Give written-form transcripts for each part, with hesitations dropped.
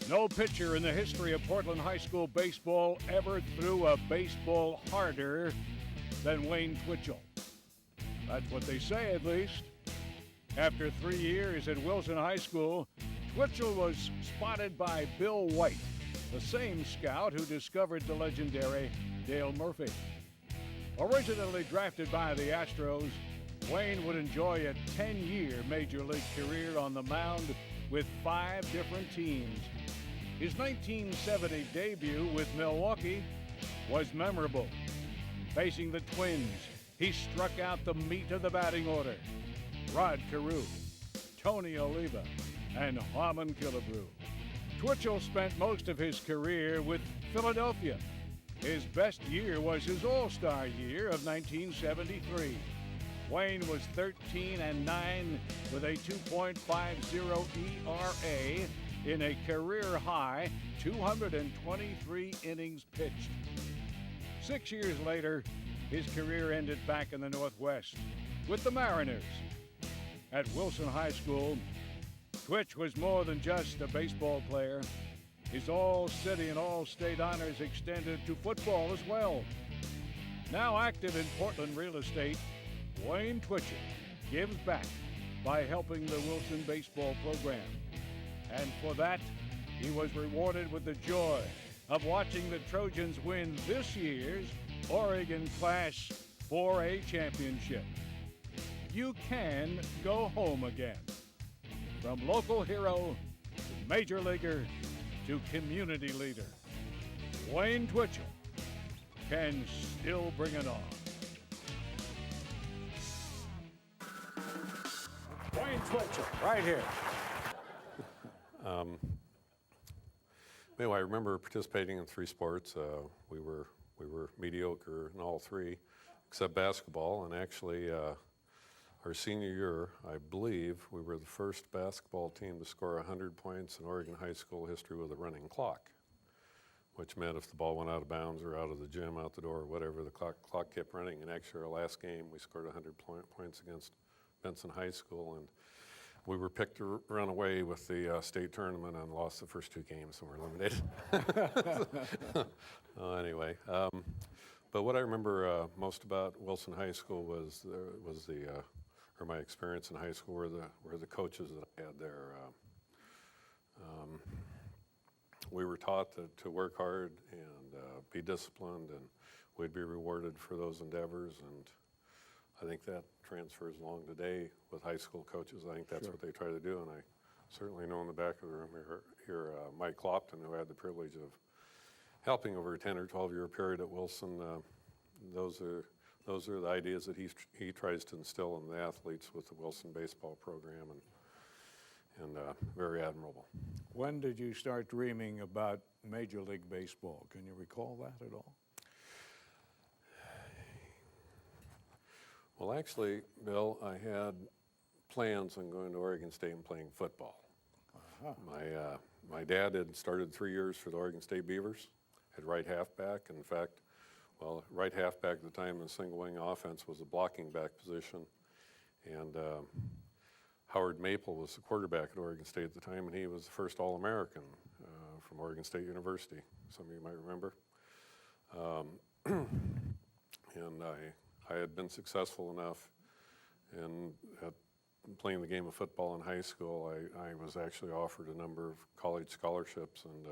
No pitcher in the history of Portland High School baseball ever threw a baseball harder than Wayne Twitchell. That's what they say, at least. After 3 years at Wilson High School, Twitchell was spotted by Bill White, the same scout who discovered the legendary Dale Murphy. Originally drafted by the Astros, Wayne would enjoy a 10-year major league career on the mound with 5 different teams. His 1970 debut with Milwaukee was memorable. Facing the Twins, he struck out the meat of the batting order: Rod Carew, Tony Oliva, and Harmon Killebrew. Twitchell spent most of his career with Philadelphia. His best year was his All-Star year of 1973. Wayne was 13-9 with a 2.50 ERA in a career-high 223 innings pitched. 6 years later, his career ended back in the Northwest with the Mariners. At Wilson High School, Twitch was more than just a baseball player. His all-city and all-state honors extended to football as well. Now active in Portland real estate, Wayne Twitchell gives back by helping the Wilson baseball program. And for that, he was rewarded with the joy of watching the Trojans win this year's Oregon Class 4A championship. You can go home again. From local hero to major leaguer to community leader, Wayne Twitchell can still bring it on. Wayne Twitchell, right here. I remember participating in 3 sports. We were mediocre in all 3, except basketball. And actually, our senior year, I believe, we were the first basketball team to score 100 points in Oregon high school history with a running clock, which meant if the ball went out of bounds or out of the gym, out the door, or whatever, the clock kept running. And actually, our last game, we scored 100 points against Benson High School, and we were picked to run away with the state tournament and lost the first 2 games and were eliminated. Anyway, but what I remember most about Wilson High School was my experience in high school were the coaches that I had there. We were taught to work hard and be disciplined, and we'd be rewarded for those endeavors. And I think that transfers along today with high school coaches. I think that's what they try to do. And I certainly know in the back of the room here Mike Clopton, who had the privilege of helping over a 10 or 12 year period at Wilson. Those are the ideas that he tries to instill in the athletes with the Wilson baseball program, and very admirable. When did you start dreaming about Major League Baseball? Can you recall that at all? Well, actually, Bill, I had plans on going to Oregon State and playing football. My dad had started 3 years for the Oregon State Beavers at right halfback. In fact, right halfback at the time in the single wing offense was a blocking back position. And Howard Maple was the quarterback at Oregon State at the time, and he was the first All-American from Oregon State University. Some of you might remember. And I had been successful enough at playing the game of football in high school. I was actually offered a number of college scholarships, and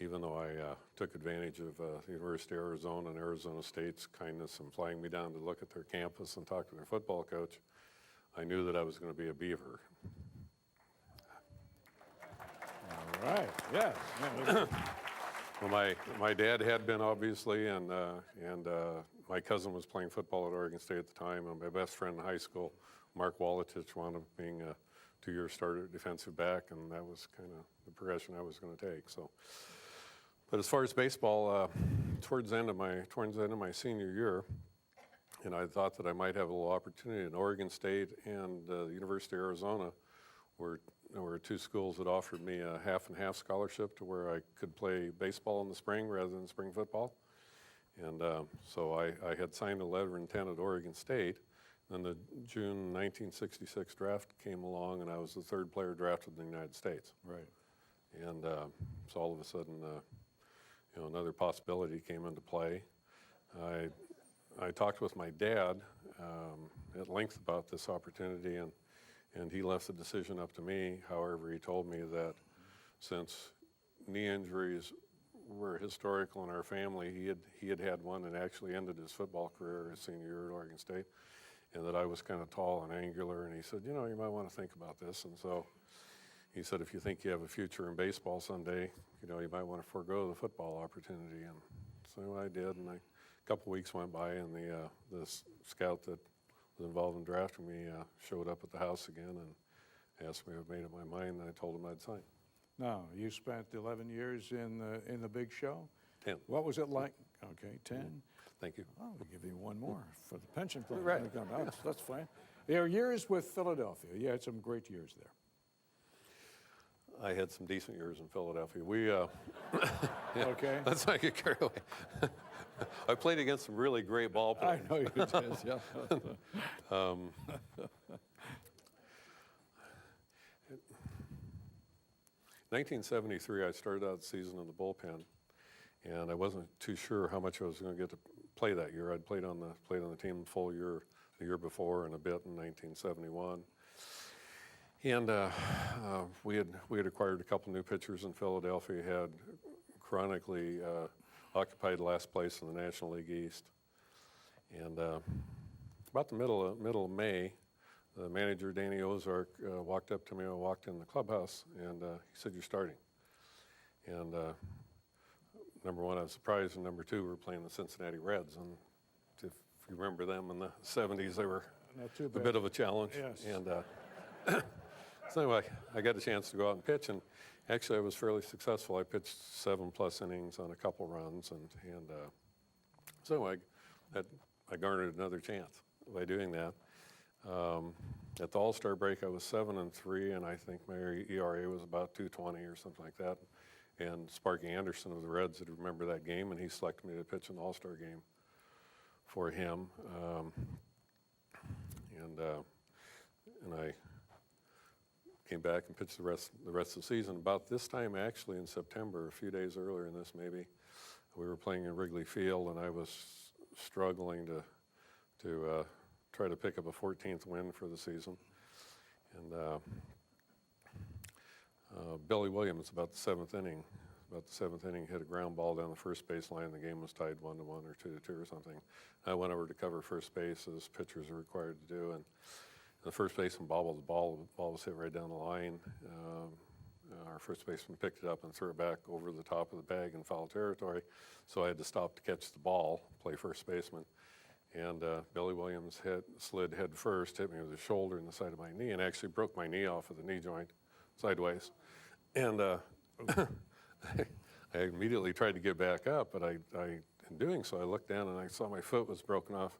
even though I took advantage of the University of Arizona and Arizona State's kindness in flying me down to look at their campus and talk to their football coach, I knew that I was going to be a Beaver. All right, yes. Well, my dad had been, obviously, and my cousin was playing football at Oregon State at the time, and my best friend in high school, Mark Waletich, wound up being a 2-year starter defensive back, and that was kind of the progression I was going to take. So, but as far as baseball, towards the end of my senior year, and I thought that I might have a little opportunity in Oregon State and the University of Arizona, there were 2 schools that offered me a half and half scholarship to where I could play baseball in the spring rather than spring football. And so I had signed a letter of intent at Oregon State. Then the June 1966 draft came along, and I was the 3rd player drafted in the United States. Right. And so all of a sudden, you know, another possibility came into play. I talked with my dad at length about this opportunity, and he left the decision up to me. However, he told me that since knee injuries were historical in our family, he had had one and actually ended his football career his senior year at Oregon State, and that I was kind of tall and angular, and he said, you know, you might want to think about this. And so he said, if you think you have a future in baseball someday, you know, you might want to forego the football opportunity. And so I did, and a couple weeks went by, and the scout that was involved in drafting me showed up at the house again and asked me if I'd made up my mind, and I told him I'd sign. Now, you spent 11 years in the big show? 10. What was it like? Okay, 10. Thank you. Oh, we'll give you one more for the pension plan. Right. That's fine. Your years with Philadelphia, you had some great years there. I had some decent years in Philadelphia. We, Yeah, okay. Let's not get carried away. I played against some really great ball players. I know you did, yeah. 1973, I started out the season in the bullpen, and I wasn't too sure how much I was going to get to play that year. I'd played on the team the full year the year before and a bit in 1971. And we had acquired a couple new pitchers in Philadelphia, had chronically occupied last place in the National League East. And about the middle of May, the manager, Danny Ozark, walked up to me. I walked in the clubhouse, and he said, "You're starting." And number one, I was surprised, and number two, we were playing the Cincinnati Reds. And if you remember them in the 70s, they were Not too a bad. bit of a challenge. Yes. And so anyway, I got a chance to go out and pitch, and actually I was fairly successful. I pitched 7+ innings on a couple runs, and so anyway, I garnered another chance by doing that. At the All-Star break, I was 7-3, and I think my ERA was about 2.20 or something like that. And Sparky Anderson of the Reds had remembered that game, and he selected me to pitch in the All-Star game for him. And I came back and pitched the rest of the season. About this time, actually, in September, a few days earlier than this maybe, we were playing in Wrigley Field, and I was struggling to try to pick up a 14th win for the season. And Billy Williams, about the seventh inning, hit a ground ball down the first base line. The game was tied 1-1 or 2-2 or something. I went over to cover first base, as pitchers are required to do, and the first baseman bobbled the ball. The ball was hit right down the line. Our first baseman picked it up and threw it back over the top of the bag in foul territory. So I had to stop to catch the ball, play first baseman. And Billy Williams slid head first, hit me with his shoulder in the side of my knee, and actually broke my knee off of the knee joint sideways. And I immediately tried to get back up, but in doing so, I looked down and I saw my foot was broken off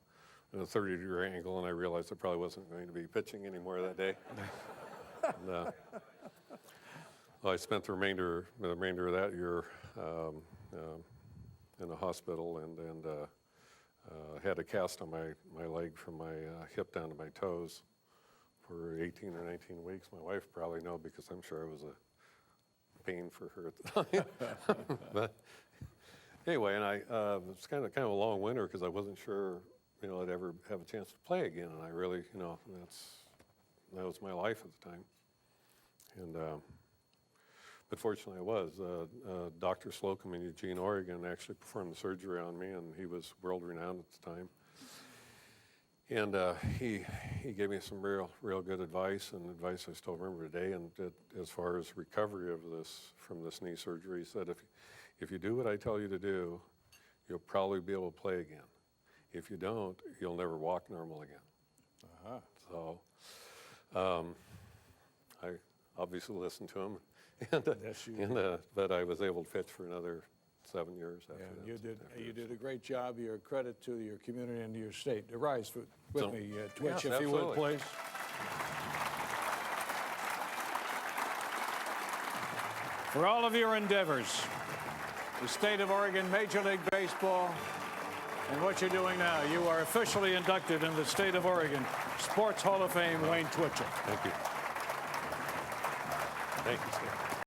at a 30-degree angle, and I realized I probably wasn't going to be pitching anymore that day. And, well, I spent the remainder of that year in the hospital, and had a cast on my leg from my hip down to my toes for 18 or 19 weeks. My wife probably knows, because I'm sure it was a pain for her at the time. But anyway, and it was kind of a long winter, because I wasn't sure, I'd ever have a chance to play again, and I really, that was my life at the time. And but fortunately I was. Dr. Slocum in Eugene, Oregon actually performed the surgery on me, and he was world-renowned at the time. And he gave me some real good advice, and advice I still remember today. And as far as recovery from this knee surgery, he said, if you do what I tell you to do, you'll probably be able to play again. If you don't, you'll never walk normal again. So I obviously listened to him, but I was able to pitch for another 7 years after that. You did a great job. You're a credit to your community and to your state. Rise with me, Twitch, Yes, if you would, absolutely. please. For all of your endeavors, the state of Oregon Major League Baseball, and what you're doing now, you are officially inducted in the state of Oregon Sports Hall of Fame, Wayne Twitchell. Thank you. Thank you, sir.